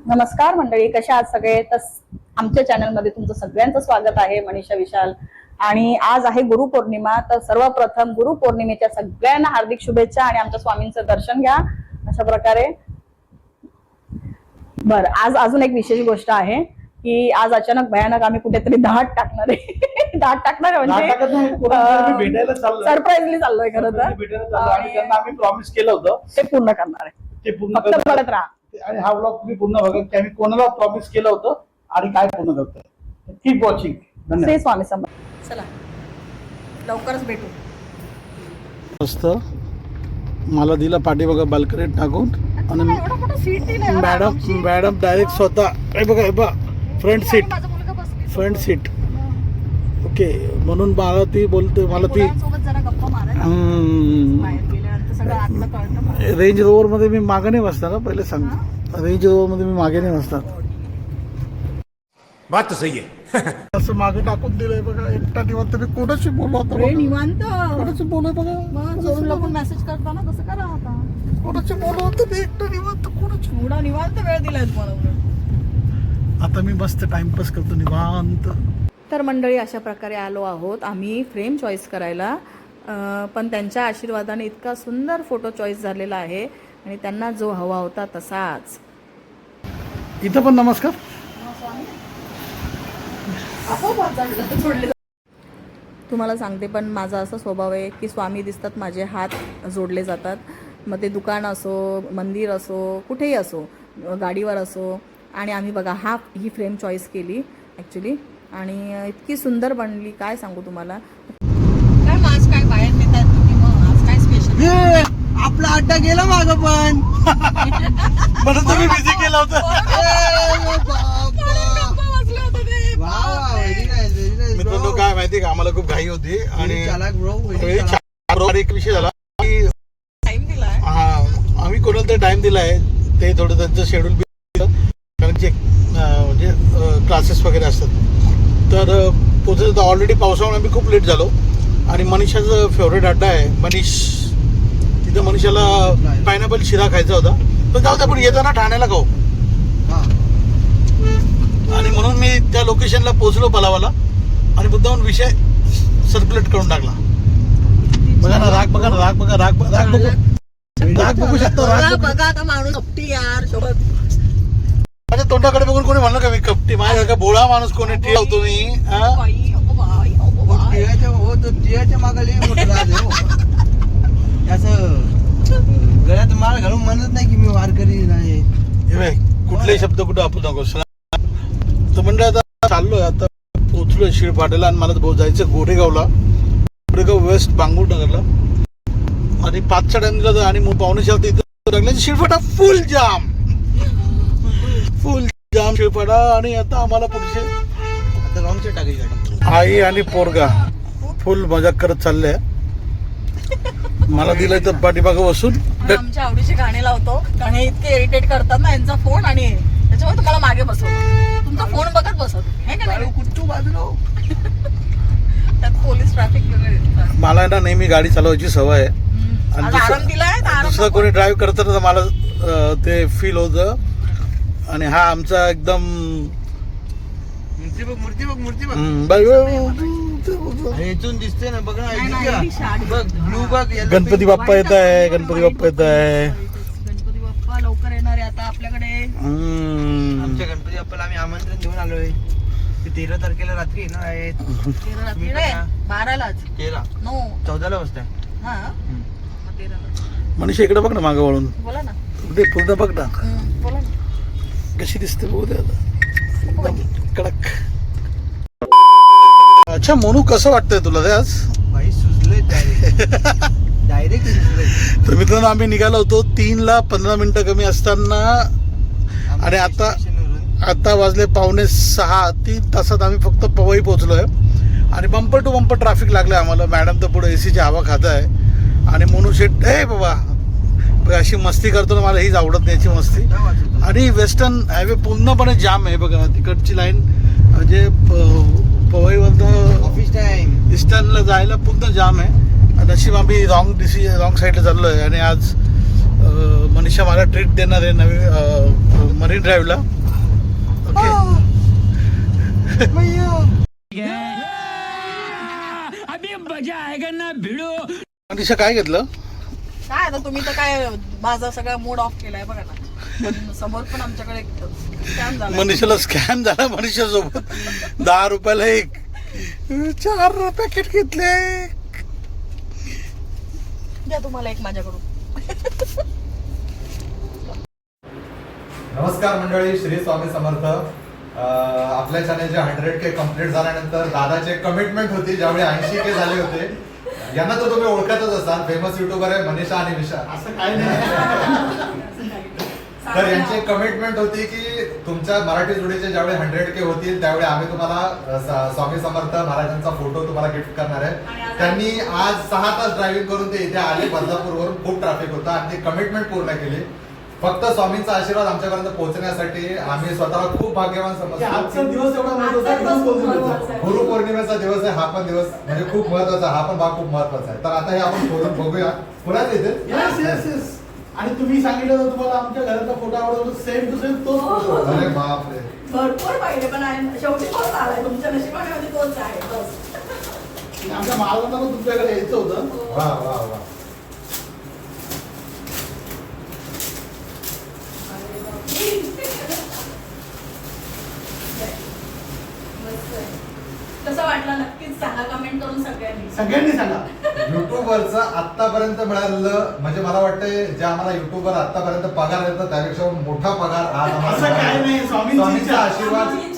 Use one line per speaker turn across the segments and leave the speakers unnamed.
नमस्कार मंडळी, कशा आहात सगळे? तर आमच्या चॅनलमध्ये तुमचं सगळ्यांचं स्वागत आहे. मनीषा विशाल. आणि आज आहे गुरुपौर्णिमा. तर सर्वप्रथम गुरुपौर्णिमेच्या सगळ्यांना हार्दिक शुभेच्छा आणि आमच्या स्वामींचं दर्शन घ्या अशा प्रकारे. बरं, आज अजून एक विशेष गोष्ट आहे की आज अचानक भयानक आम्ही कुठेतरी धाट टाकणार आहे. धाट टाकणार म्हणजे सरप्राईजली चाललोय खरं तर.
आम्ही प्रॉमिस केलं होतं
ते पूर्ण करणार आहे.
ते पूर्ण
फक्त बघत राहा.
आणि हा ब्लॉग तुम्ही पूर्ण बघा की आम्ही कोणाला प्रॉमिस केलं होतं आणि काय पूर्ण करतोय. Keep watching.
श्री स्वामी समर्थ. चला लवकरच भेटू.
मस्त मला दिला पाठी बघा बाल्कनीत टाकून आणि मॅडम डायरेक्ट स्वतः हे बघा फ्रंट सीट ओके. म्हणून मला ती बोलते रेंज रोवर मध्ये मी मागे नाही बसणार ना. पहिले सांगतो रेंज रोवर मध्ये मी मागे नाही बसणार.
बात तो सही है.
असं मागे टाकून दिलंय बघा. एकटा निवांत मी कोणाशी बोललो होतो.
निवांत
कोणाशी बोललोय बघा.
मेसेज करताना कसं करा आता.
कोणाशी बोललो होतो मी एकटा निवांत. कोणाशी
एवढा निवांत वेळ दिलाय तुम्हाला.
आता मी मस्त टाइमपास करतो निवांत.
तर मंडळी, अशा प्रकारे आलो आहोत आम्ही फ्रेम चॉईस करायला. पण त्यांच्या आशीर्वादाने इतका सुंदर फोटो चॉईस झालेला आहे आणि त्यांना जो हवा होता तसाच.
इथं पण नमस्कार.
तुम्हाला सांगते, पण माझा असा स्वभाव आहे की स्वामी दिसतात माझे हात जोडले जातात. मग ते दुकान असो, मंदिर असो, कुठेही असो, गाडीवर असो. आणि आम्ही बघा ही फ्रेम चॉईस केली ॲक्च्युली आणि इतकी सुंदर बनली, काय सांगू तुम्हाला. काय आज काय बाहेर नेतात तुम्ही? मग आज काय स्पेशल?
आपला अड्डा गेला माग पण
म्हणून तुम्ही बिझी केलं होतं. मित्रांनो काय माहिती का, आम्हाला खूप घाई होती आणि एक विषय झाला की आम्ही कोणाला तरी टाइम दिलाय. ते थोडं त्यांचं शेड्यूल कारण जे म्हणजे क्लासेस वगैरे असतात तर पोहोचत ऑलरेडी पावसामुळे आम्ही खूप लेट झालो. आणि मनीषाचं फेवरेट अड्डा आहे मनीष. तिथं मनीषाला पायनॅपल शिरा खायचा होता. तर जाऊ दे, पण येताना ठाण्याला खाऊ. आणि म्हणून मी त्या लोकेशनला पोहोचलो पलावाला आणि मुद्दाम विषय सर्क्युलेट करून टाकला. बघा ना राग, बघा ना राग, बघा राग बघू शकतो. माझ्या तोंडाकडे बघून कोणी म्हणलं का मी कपटी? माझ्यासारखा बोळा माणूस कोणी ठेवतो मी.
टिळाच्या मागाली असं गळ्यात माळ घालून म्हणत नाही की मी वारकरी नाही.
कुठलेही शब्द कुठं आपू नको. तर म्हणलं आता चाललोय, आता पोहोचलोय शिळपाट्याला आणि मला जायचं गोरेगाव वेस्ट बांगूर नगरला. आणि 5चा टाइम दिला तर आणि पावणेच्या इथं लागले शिळपाटा फुल जाम शिळपाटा. आणि आता आम्हाला पुढचे
आता रॉंग साईड टाकायची गाडी.
आई आणि पोरगा फुल मजा करत चालले. मला दिलंय तर पाठीमागं बसून
आमच्या आवडीचे गाणे लावतो. गाणे इतके इरिटेट करतात ना यांचा फोन, आणि त्याच्यामुळे तुम्हाला मागे बसवतो. तुमचा फोन बघत बसवतो हे का नाही?
कुठू बाजूला
त्यात पोलीस ट्रॅफिक.
मला ना नेहमी गाडी चालवायची सवय आहे. आणि
आराम दिलाय.
दुसरं कोणी ड्राईव्ह करताना तर मला ते फील होतं. आणि हा आमचा एकदम
मूर्ती इथून दिसते ना. बघ ना ब्लू बघ.
गणपती बाप्पा येत आहे.
गणपती बाप्पा लवकर येणार आहे आता आपल्याकडे.
आमच्या गणपती बाप्पाला आम्ही आमंत्रण देऊन आलोय. 13 तारखेला रात्री येणार आहेत.
12लाच
14ला वाजता.
मनीषा इकडे बघ ना मागं वळून.
बोला ना.
पूर्ण बघ ना
बोला ना.
कशी दिसते बघू दे आता. कडक. अच्छा मोनू, कसं वाटतंय तुला ते आज?
भाई सुचलंय डायरेक्ट सुचलंय.
तर मित्रांनो, आम्ही निघालो होतो 3ला 15 मिनिटं कमी असताना. आणि आता वाजले 5:45. 3 तासात आम्ही फक्त पवई पोहोचलोय. आणि बंपर टू बंपर ट्रॅफिक लागलंय आम्हाला. मॅडम तर पुढे एसीची हवा खात आहे. आणि मोनू शेट बाबा अशी मस्ती करतो ना, मला हीच आवडत नाही याची मस्ती. आणि वेस्टर्न हायवे पूर्णपणे जाम आहे बघा. तिकडची लाईन म्हणजे पवईवरनं
ऑफिस टाइम
ईस्टर्नला जायला पूर्ण जाम आहे. नशीब आम्ही रॉंग साईडला चाललोय. आणि आज मनीषा मला ट्रीट देणार आहे नवीन मरीन ड्राईव्हला. ओके. मनीषा काय घेतलं?
काय आता तुम्ही तर काय माझा सगळा मूड ऑफ केलाय बघा ना. पण समोर पण आमच्याकडे स्कॅम झाला.
मनीषाला स्कॅम झाला. मनीषा सोबत 10 रुपयाला एक 4 पॅकेट घेतले.
द्या तुम्हाला एक माझ्याकडून.
नमस्कार मंडळी, श्री स्वामी समर्थ. आपल्या चॅनलचे 100K कम्प्लीट झाल्यानंतर दादाची एक कमिटमेंट होती, ज्यावेळी 80K झाले होते. यांना तर तुम्ही ओळखतच असाल, फेमस युट्यूबर आहे मनीषा आणि विशाल.
असं काय नाही.
तर यांची कमिटमेंट होती की तुमच्या मराठी जोडीचे ज्यावेळी 100K होतील त्यावेळी आम्ही तुम्हाला स्वामी समर्थ महाराजांचा फोटो तुम्हाला गिफ्ट करणार आहे. त्यांनी आज 6 तास ड्रायव्हिंग करून ते इथे आले. बदलापूरवरून खूप ट्रॅफिक होता आणि ती कमिटमेंट पूर्ण केली. फक्त स्वामींचा आशीर्वाद आमच्यापर्यंत पोहोचण्यासाठी आम्ही स्वतःला खूप भाग्यवान समजतो.
आजचा दिवस एवढा महत्त्वाचा आहे.
गुरुपौर्णिमेचा दिवस आहे हा पण दिवस, म्हणजे खूप महत्वाचा. हा पण भाग खूप महत्वाचा आहे. तर आता हे आपण खोलून बघूया. कुणाच येते
येस येस येस. आणि तुम्ही सांगितलं तर तुम्हाला आमच्या घराचा फोटो आवडतो, सेम टू सेम तोच फोटो.
अरे बापरे.
भरपूर पाहिजे पण शेवटी तोच आलाय. तुमच्या नशिबाने तोच आहे. बस.
आमच्या मालकांना पण तुमच्याकडे यायचं होतं.
वा वा वा.
कसं वाटलं नक्कीच सांगा कमेंट करून सगळ्यांनी.
सगळ्यांनी सांगा.
युट्यूबवरचं आतापर्यंत मिळालेलं, म्हणजे मला वाटतंय जे आम्हाला युट्यूबवर आतापर्यंत पगार येतो त्यापेक्षा मोठा पगार आज
असं काय नाही.
स्वामींचा आशीर्वाद.
स्वामींची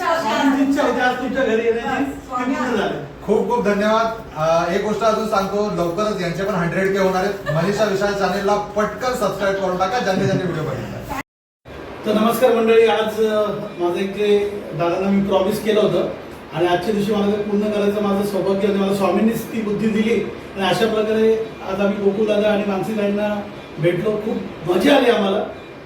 इच्छा होती आज तुमच्या घरी येण्याची, ती पूर्ण झाली.
खूप खूप धन्यवाद. एक गोष्ट अजून सांगतो, लवकरच यांचे पण 100K होणार आहेत. मनीषा विशाल चॅनेलला पटकन सबस्क्राईब करून टाका, ज्यांनी व्हिडिओ बघितला.
तर नमस्कार मंडळी, आज माझं एक जे दादांना मी प्रॉमिस केलं होतं आणि आजच्या दिवशी मला ते पूर्ण करायचं माझं सौभाग्य होतं. मला स्वामींनीच ती बुद्धी दिली आणि अशा प्रकारे आज आम्ही गोकुळ दादा आणि मानसी ताईंना भेटलो. खूप मजा आली आम्हाला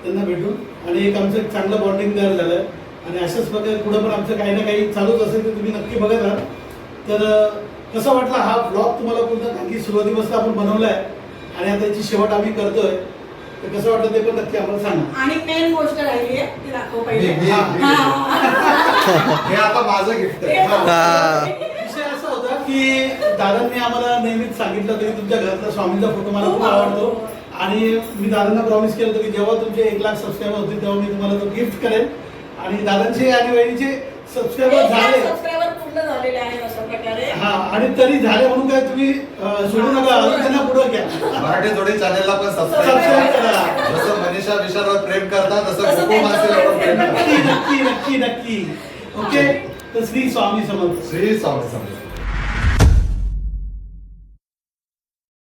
त्यांना भेटून आणि एक आमचं एक चांगलं बॉन्डिंग तयार झालं आहे. आणि अशाच प्रकारे पुढं पण आमचं काही ना काही चालूच असेल तर तुम्ही नक्की बघत राहा. तर कसा वाटला हा ब्लॉग तुम्हाला पूर्ण, कारण की सुरुवातीपासून आपण बनवला आहे आणि आता याची शेवट आम्ही करतोय. तर कसं वाटतं ते पण नक्की आम्हाला सांगा.
आणि मेन गोष्ट राहिली आहे ती दाखव पहिले.
हे आता माझं गिफ्ट आहे.
विषय असा होता की दादांनी आम्हाला नेहमीच सांगितलं होतं की तुमच्या घरातला स्वामींचा फोटो मला खूप आवडतो आणि मी दादांना प्रॉमिस केलं होतं की जेव्हा तुमचे 1 लाख सबस्क्रायबर होतील तेव्हा मी तुम्हाला तो गिफ्ट करेन. आणि दादांचे आणि वहिनीचे सबस्क्रायबर झाले.
सबस्क्रायबर पूर्ण झालेले आहेत अशा प्रकारे.
हा, आणि तरी झाले म्हणून काय तुम्ही सोडू नका, अजून त्यांना पुढे घ्या.
मराठी जोडी चॅनेलला पण सबस्क्राईब
सबस्क्राईब
करा.
करा.
जसं मनीषा विशालवर प्रेम करता तसं
तसं
गोकुळ मानसीला पण प्रेम
नक्की
करा.
नक्की नक्की नक्की. ओके. तर श्री स्वामी समर्थ.
श्री स्वामी समर्थ.